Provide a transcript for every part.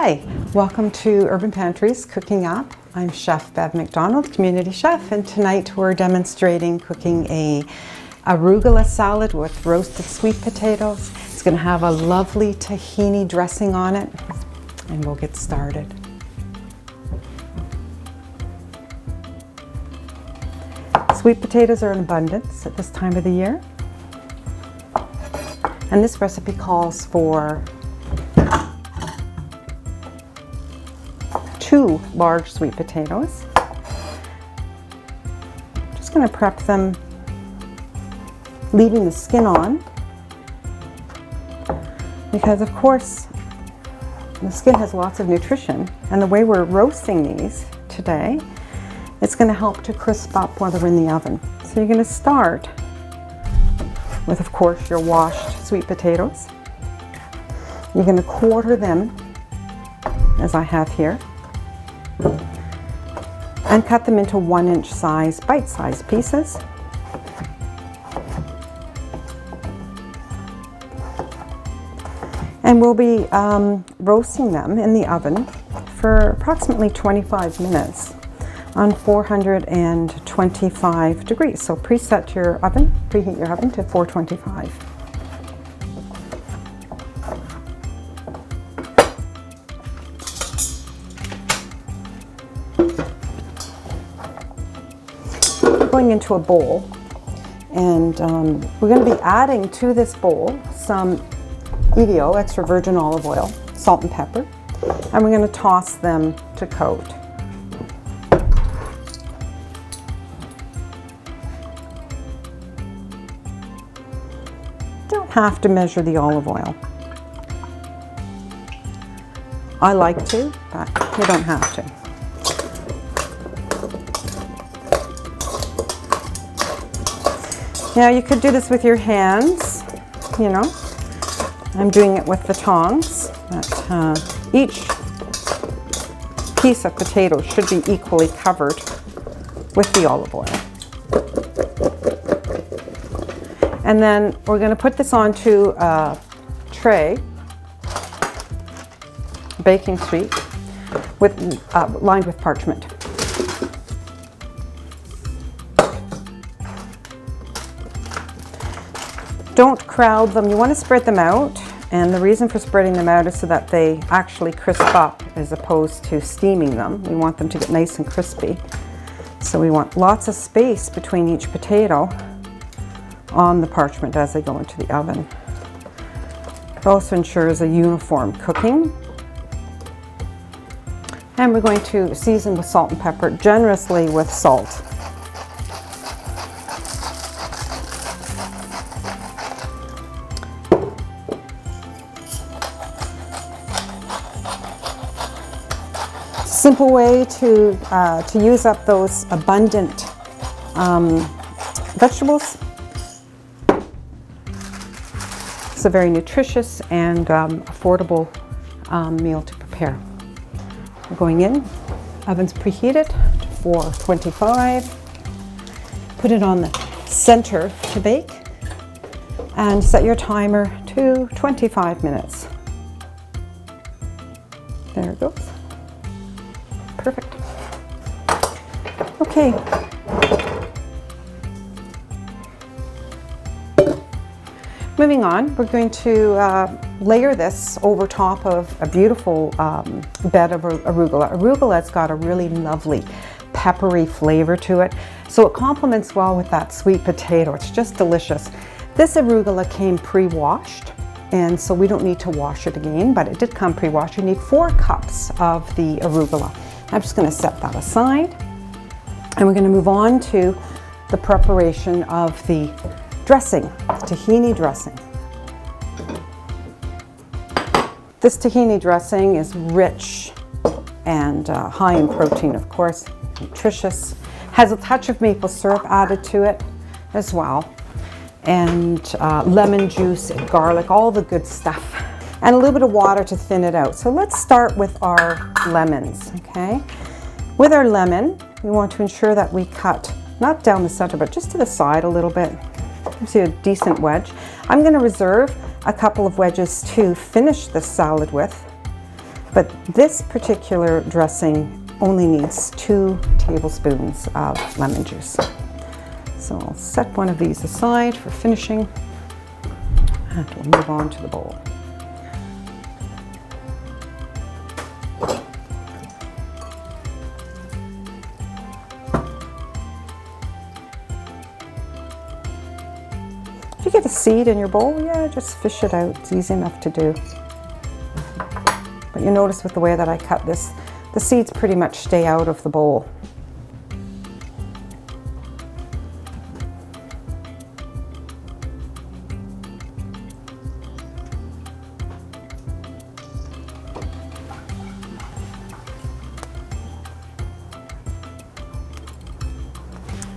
Hi, welcome to Urban Pantry's Cooking App. I'm Chef Bev McDonald, community chef, and tonight we're demonstrating cooking a arugula salad with roasted sweet potatoes. It's going to have a lovely tahini dressing on it, and we'll get started. Sweet potatoes are in abundance at this time of the year, and this recipe calls for 2 large sweet potatoes. Just going to prep them, leaving the skin on, because of course the skin has lots of nutrition, and the way we're roasting these today, it's going to help to crisp up while they're in the oven. So you're going to start with, of course, your washed sweet potatoes. You're going to quarter them, as I have here, and cut them into 1-inch size, bite-sized pieces. And we'll be roasting them in the oven for approximately 25 minutes on 425 degrees. So preheat your oven to 425. Going into a bowl, and we're going to be adding to this bowl some EVO, extra virgin olive oil, salt and pepper, and we're going to toss them to coat. Don't have to measure the olive oil. I like to, but you don't have to. Now you could do this with your hands, you know. I'm doing it with the tongs, but each piece of potato should be equally covered with the olive oil. And then we're going to put this onto a tray, baking sheet, lined with parchment. Don't crowd them. You want to spread them out, and the reason for spreading them out is so that they actually crisp up as opposed to steaming them. We want them to get nice and crispy. So we want lots of space between each potato on the parchment as they go into the oven. It also ensures a uniform cooking. And we're going to season with salt and pepper, generously with salt. Simple way to use up those abundant vegetables. It's a very nutritious and affordable meal to prepare. We're going in, oven's preheated to 425. Put it on the center to bake and set your timer to 25 minutes. There it goes. Perfect. Okay. Moving on, we're going to layer this over top of a beautiful bed of arugula. Arugula's got a really lovely peppery flavor to it, so it complements well with that sweet potato. It's just delicious. This arugula came pre-washed, and so we don't need to wash it again, but it did come pre-washed. You need 4 cups of the arugula. I'm just going to set that aside, and we're going to move on to the preparation of the dressing, tahini dressing. This tahini dressing is rich and high in protein, of course, nutritious, has a touch of maple syrup added to it as well, and lemon juice and garlic, all the good stuff, and a little bit of water to thin it out. So let's start with our lemons, okay? With our lemon, we want to ensure that we cut, not down the center, but just to the side a little bit. Gives you a decent wedge. I'm going to reserve a couple of wedges to finish this salad with, But this particular dressing only needs 2 tablespoons of lemon juice. So I'll set one of these aside for finishing, and we'll move on to the bowl. If you get a seed in your bowl, yeah, just fish it out. It's easy enough to do. But you notice with the way that I cut this, the seeds pretty much stay out of the bowl.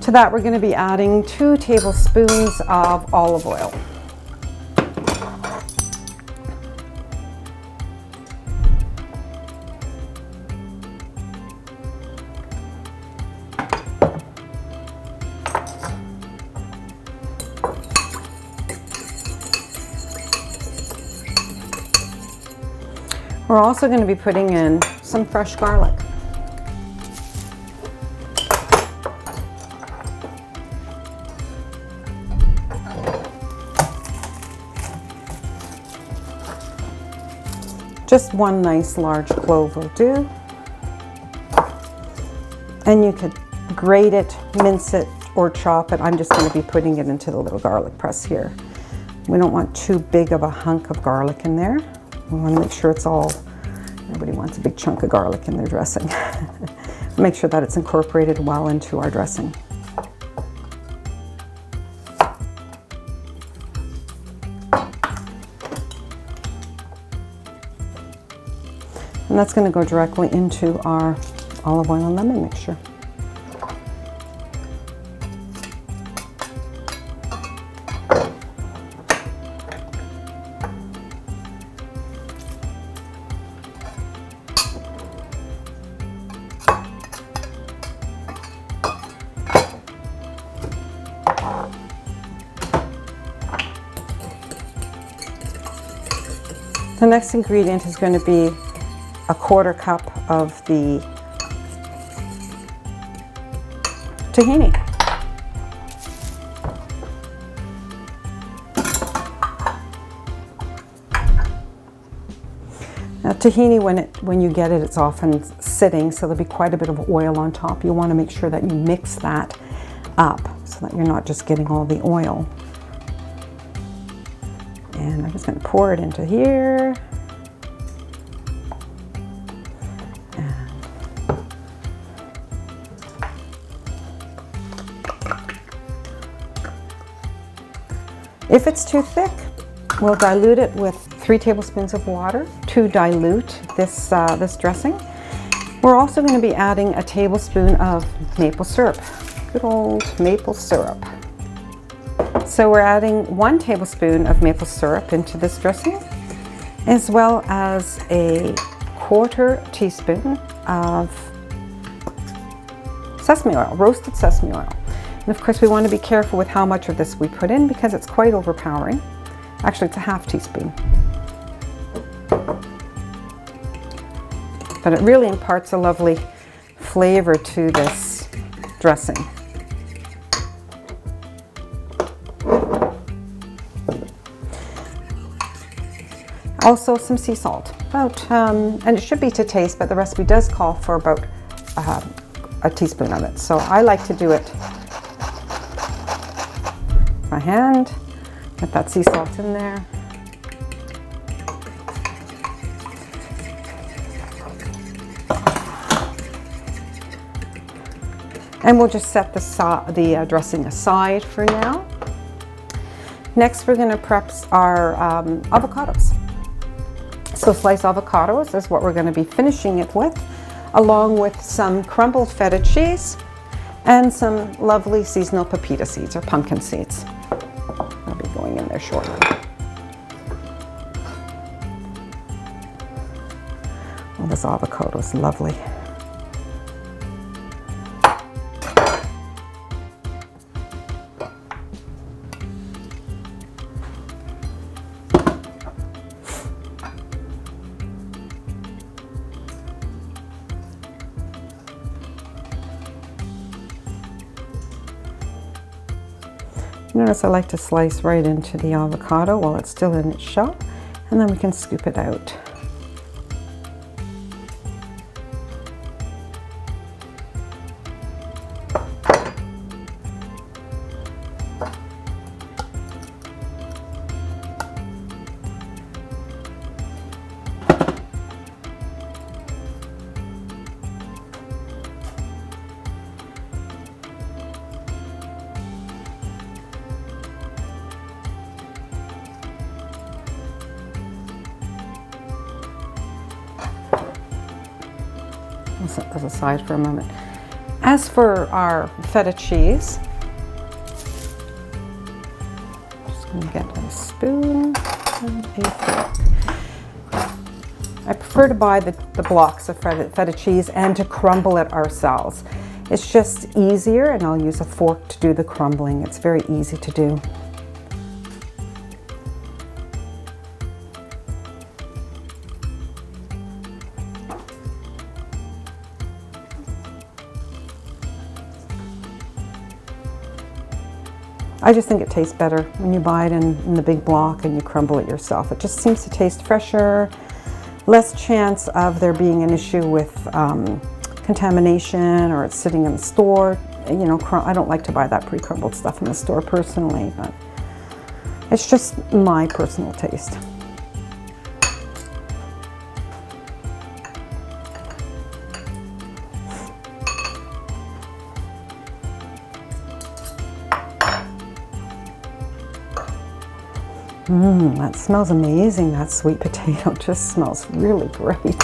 To that, we're going to be adding 2 tablespoons of olive oil. We're also going to be putting in some fresh garlic. Just 1 nice large clove will do. And you could grate it, mince it, or chop it. I'm just going to be putting it into the little garlic press here. We don't want too big of a hunk of garlic in there. We want to make sure it's all, nobody wants a big chunk of garlic in their dressing. Make sure that it's incorporated well into our dressing. And that's going to go directly into our olive oil and lemon mixture. The next ingredient is going to be a 1/4 cup of the tahini. Now tahini, when you get it, it's often sitting, so there'll be quite a bit of oil on top. You want to make sure that you mix that up so that you're not just getting all the oil. And I'm just going to pour it into here. If it's too thick, we'll dilute it with 3 tablespoons of water to dilute this, this dressing. We're also going to be adding a tablespoon of maple syrup, good old maple syrup. So we're adding 1 tablespoon of maple syrup into this dressing, as well as a 1/4 teaspoon of sesame oil, roasted sesame oil. And of course we want to be careful with how much of this we put in because it's quite overpowering. Actually, it's a 1/2 teaspoon. But it really imparts a lovely flavor to this dressing. Also some sea salt, and it should be to taste, but the recipe does call for about a teaspoon of it. So I like to do it by hand, get that sea salt in there. And we'll just set the dressing aside for now. Next, we're going to prep our avocados. So sliced avocados is what we're going to be finishing it with, along with some crumbled feta cheese and some lovely seasonal pepita seeds or pumpkin seeds. They'll be going in there shortly. Oh, this avocado is lovely. Notice I like to slice right into the avocado while it's still in its shell, and then we can scoop it out. I'll set this aside for a moment. As for our feta cheese, I'm just going to get a spoon and a fork. I prefer to buy the blocks of feta cheese and to crumble it ourselves. It's just easier, and I'll use a fork to do the crumbling. It's very easy to do. I just think it tastes better when you buy it in the big block and you crumble it yourself. It just seems to taste fresher, less chance of there being an issue with contamination, or it's sitting in the store. You know, I don't like to buy that pre-crumbled stuff in the store personally, but it's just my personal taste. That smells amazing. That sweet potato just smells really great.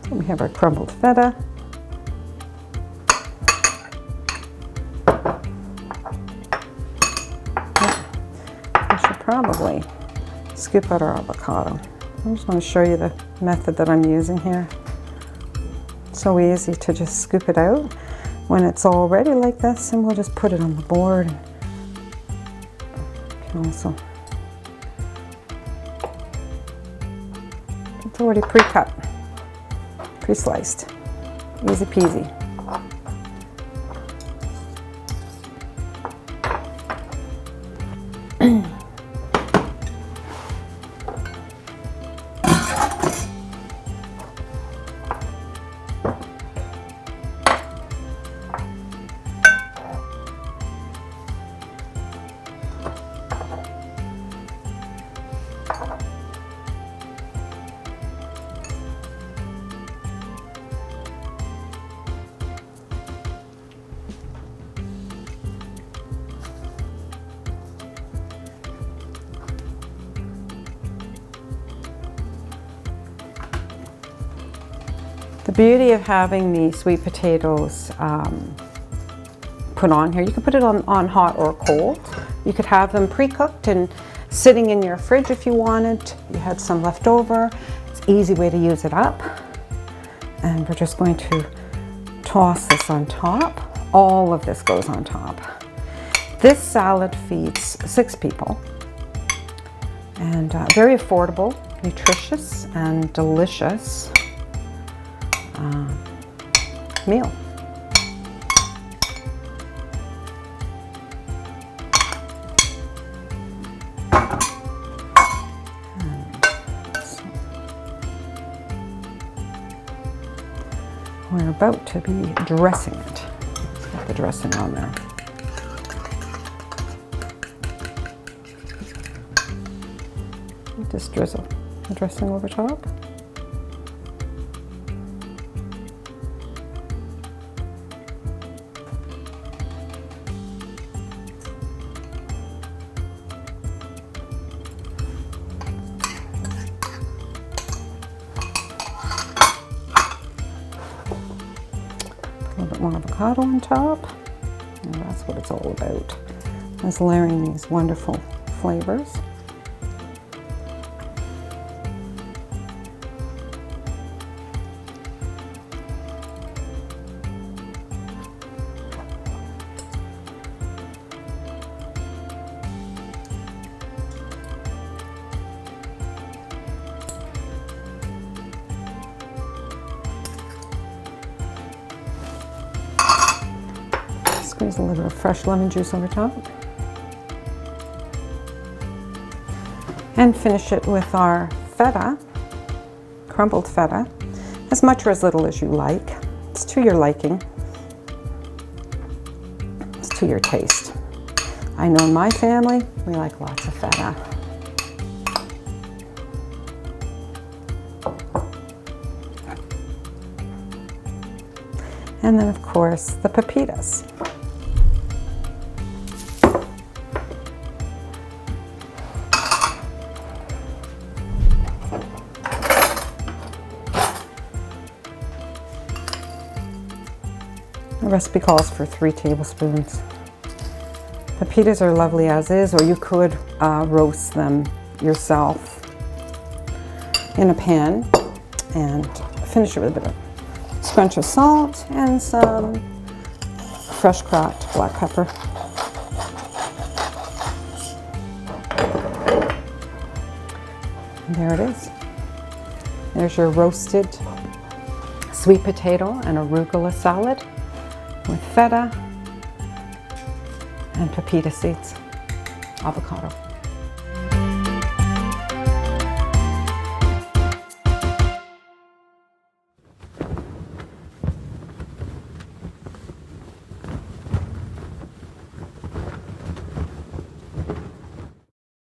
So we have our crumbled feta. I should probably scoop out our avocado. I just want to show you the method that I'm using here. It's so easy to just scoop it out when it's all ready like this, and we'll just put it on the board. Also, it's already pre-cut, pre-sliced, easy peasy. The beauty of having the sweet potatoes put on here, you can put it on hot or cold. You could have them pre-cooked and sitting in your fridge if you wanted. You had some left over. It's an easy way to use it up. And we're just going to toss this on top. All of this goes on top. This salad feeds 6 people. And very affordable, nutritious, and delicious meal. We're about to be dressing it. Let's get the dressing on there. Just drizzle the dressing over top. A little bit more avocado on top, and that's what it's all about, is layering these wonderful flavors. Squeeze a little bit of fresh lemon juice over top. And finish it with our feta, crumbled feta, as much or as little as you like. It's to your liking. It's to your taste. I know in my family, we like lots of feta. And then, of course, the pepitas. The recipe calls for 3 tablespoons. Pepitas are lovely as is, or you could roast them yourself in a pan and finish it with a bit of scrunch of salt and some fresh cracked black pepper. And there it is. There's your roasted sweet potato and arugula salad with feta and pepita seeds, avocado.